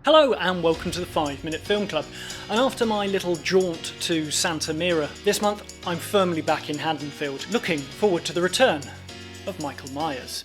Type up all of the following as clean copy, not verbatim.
Hello and welcome to the 5 Minute Film Club. And after my little jaunt to Santa Mira this month, I'm firmly back in Haddonfield, looking forward to the return of Michael Myers.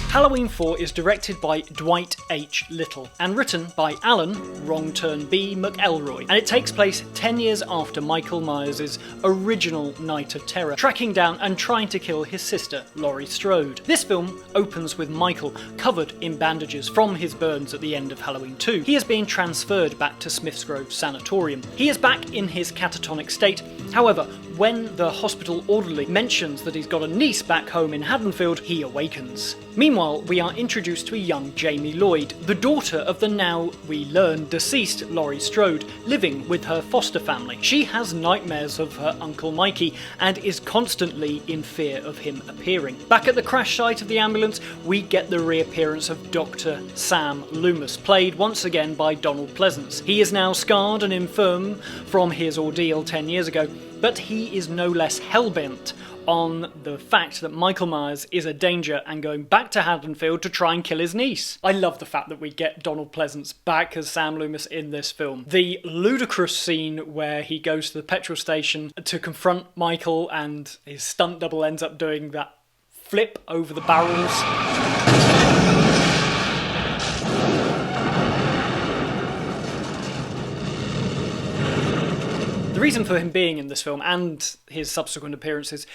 Halloween 4 is directed by Dwight H. Little and written by Alan Wrong Turn B. McElroy, and it takes place 10 years after Michael Myers' original Night of Terror, tracking down and trying to kill his sister Laurie Strode. This film opens with Michael covered in bandages from his burns at the end of Halloween 2. He is being transferred back to Smith's Grove Sanatorium. He is back in his catatonic state. However, when the hospital orderly mentions that he's got a niece back home in Haddonfield, he awakens. Meanwhile, we are introduced to a young Jamie Lloyd, the daughter of the now, we learn, deceased Laurie Strode, living with her foster family. She has nightmares of her Uncle Mikey and is constantly in fear of him appearing. Back at the crash site of the ambulance, we get the reappearance of Dr. Sam Loomis, played once again by Donald Pleasence. He is now scarred and infirm from his ordeal 10 years ago, but he is no less hellbent on the fact that Michael Myers is a danger and going back to Haddonfield to try and kill his niece. I love the fact that we get Donald Pleasence back as Sam Loomis in this film. The ludicrous scene where he goes to the petrol station to confront Michael and his stunt double ends up doing that flip over the barrels. The reason for him being in this film and his subsequent appearances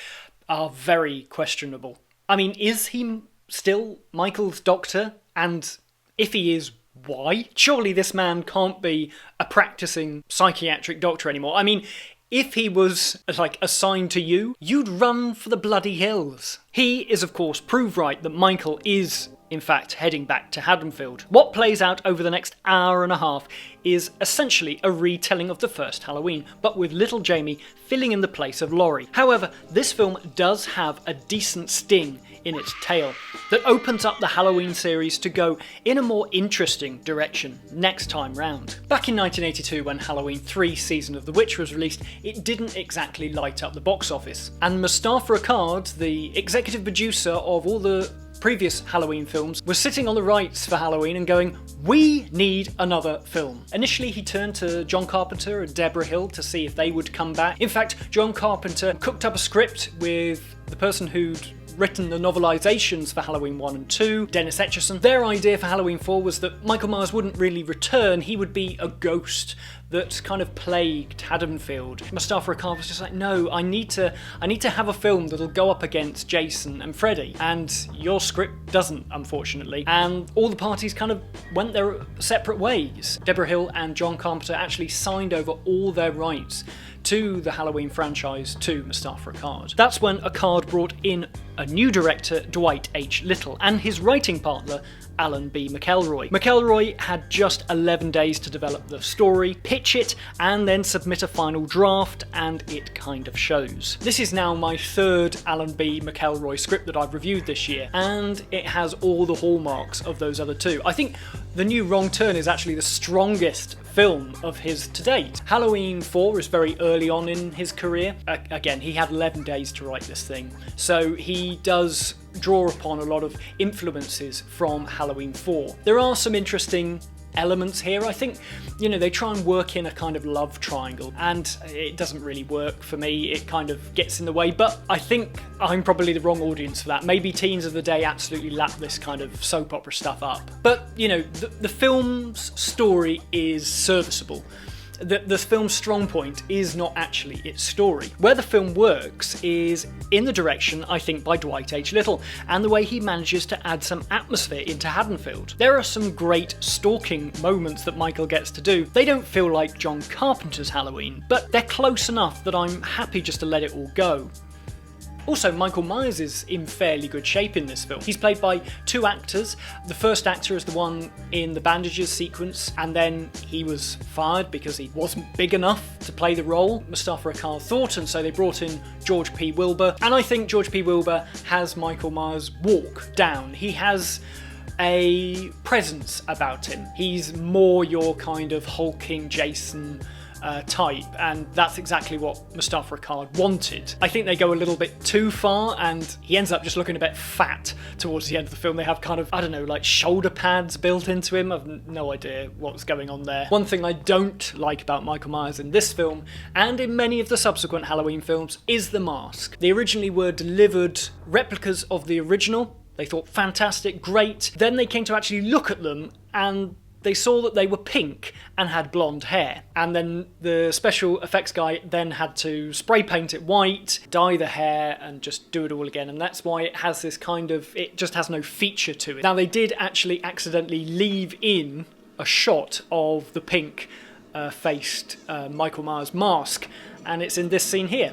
are very questionable. I mean, is he still Michael's doctor? And if he is, why? Surely this man can't be a practicing psychiatric doctor anymore. I mean, if he was, assigned to you, you'd run for the bloody hills. He is, of course, proved right that Michael is, in fact, heading back to Haddonfield. What plays out over the next hour and a half is essentially a retelling of the first Halloween, but with little Jamie filling in the place of Laurie. However, this film does have a decent sting in its tail that opens up the Halloween series to go in a more interesting direction next time round. Back in 1982, when Halloween 3 Season of the Witch was released, it didn't exactly light up the box office, and Mustafa Akkad, the executive producer of all the previous Halloween films, was sitting on the rights for Halloween and going, we need another film. Initially he turned to John Carpenter and Deborah Hill to see if they would come back. In fact, John Carpenter cooked up a script with the person who'd written the novelizations for Halloween 1 and 2, Dennis Etchison. Their idea for Halloween 4 was that Michael Myers wouldn't really return, he would be a ghost that kind of plagued Haddonfield. Mustafa Akkad was just like, no, I need to have a film that'll go up against Jason and Freddy, and your script doesn't, unfortunately. And all the parties kind of went their separate ways. Deborah Hill and John Carpenter actually signed over all their rights to the Halloween franchise to Mustafa Akkad. That's when Akkad brought in a new director, Dwight H. Little, and his writing partner, Alan B. McElroy. McElroy had just 11 days to develop the story, pitch it, and then submit a final draft, and it kind of shows. This is now my third Alan B. McElroy script that I've reviewed this year, and it has all the hallmarks of those other two. I think the new Wrong Turn is actually the strongest film of his to date. Halloween 4 is very early on in his career. Again, he had 11 days to write this thing, so he does draw upon a lot of influences from Halloween 4. There are some interesting elements here. I think, they try and work in a kind of love triangle, and it doesn't really work for me. It kind of gets in the way, but I think I'm probably the wrong audience for that. Maybe teens of the day absolutely lap this kind of soap opera stuff up. But, the film's story is serviceable. The film's strong point is not actually its story. Where the film works is in the direction, I think, by Dwight H. Little, and the way he manages to add some atmosphere into Haddonfield. There are some great stalking moments that Michael gets to do. They don't feel like John Carpenter's Halloween, but they're close enough that I'm happy just to let it all go. Also, Michael Myers is in fairly good shape in this film. He's played by two actors. The first actor is the one in the bandages sequence, and then he was fired because he wasn't big enough to play the role, Mustafa Akkad thought, and so they brought in George P. Wilbur. And I think George P. Wilbur has Michael Myers walk down. He has a presence about him. He's more your kind of hulking Jason type, and that's exactly what Mustafa Akkad wanted. I think they go a little bit too far, and he ends up just looking a bit fat towards the end of the film. They have kind of, I don't know, like shoulder pads built into him. I've no idea what's going on there. One thing I don't like about Michael Myers in this film, and in many of the subsequent Halloween films, is the mask. They originally were delivered replicas of the original. They thought, fantastic, great. Then they came to actually look at them, and they saw that they were pink and had blonde hair. And then the special effects guy then had to spray paint it white, dye the hair, and just do it all again. And that's why it has this kind of, it just has no feature to it. Now, they did actually accidentally leave in a shot of the pink faced Michael Myers mask, and it's in this scene here.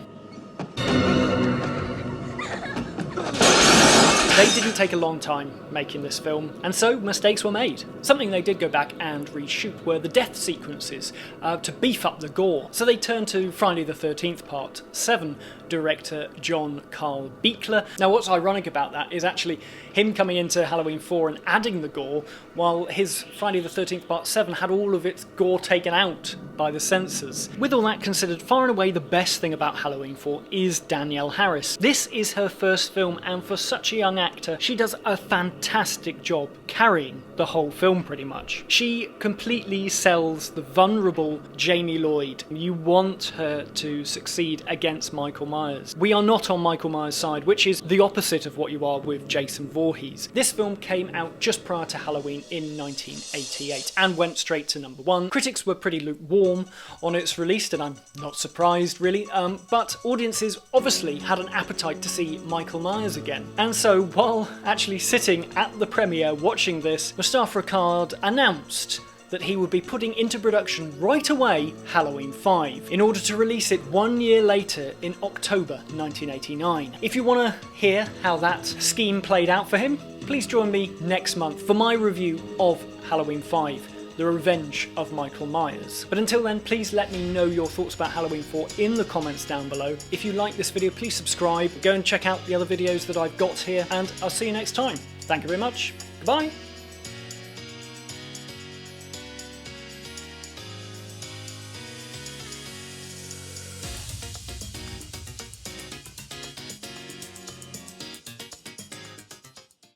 They didn't take a long time making this film, and so mistakes were made. Something they did go back and reshoot were the death sequences to beef up the gore. So they turned to Friday the 13th Part 7 director John Carl Buechler. Now what's ironic about that is actually him coming into Halloween 4 and adding the gore, while his Friday the 13th Part 7 had all of its gore taken out by the censors. With all that considered, far and away the best thing about Halloween 4 is Danielle Harris. This is her first film, and for such a young actor, she does a fantastic job carrying the whole film pretty much. She completely sells the vulnerable Jamie Lloyd. You want her to succeed against Michael Myers. We are not on Michael Myers' side, which is the opposite of what you are with Jason Voorhees. This film came out just prior to Halloween in 1988 and went straight to #1. Critics were pretty lukewarm on its release, and I'm not surprised really, but audiences obviously had an appetite to see Michael Myers again. And so while actually sitting at the premiere watching this, Mustafa Akkad announced that he would be putting into production right away Halloween 5 in order to release it 1 year later in October 1989. If you want to hear how that scheme played out for him, please join me next month for my review of Halloween 5. The Revenge of Michael Myers. But until then, please let me know your thoughts about Halloween 4 in the comments down below. If you like this video, please subscribe, go and check out the other videos that I've got here, and I'll see you next time. Thank you very much. Goodbye.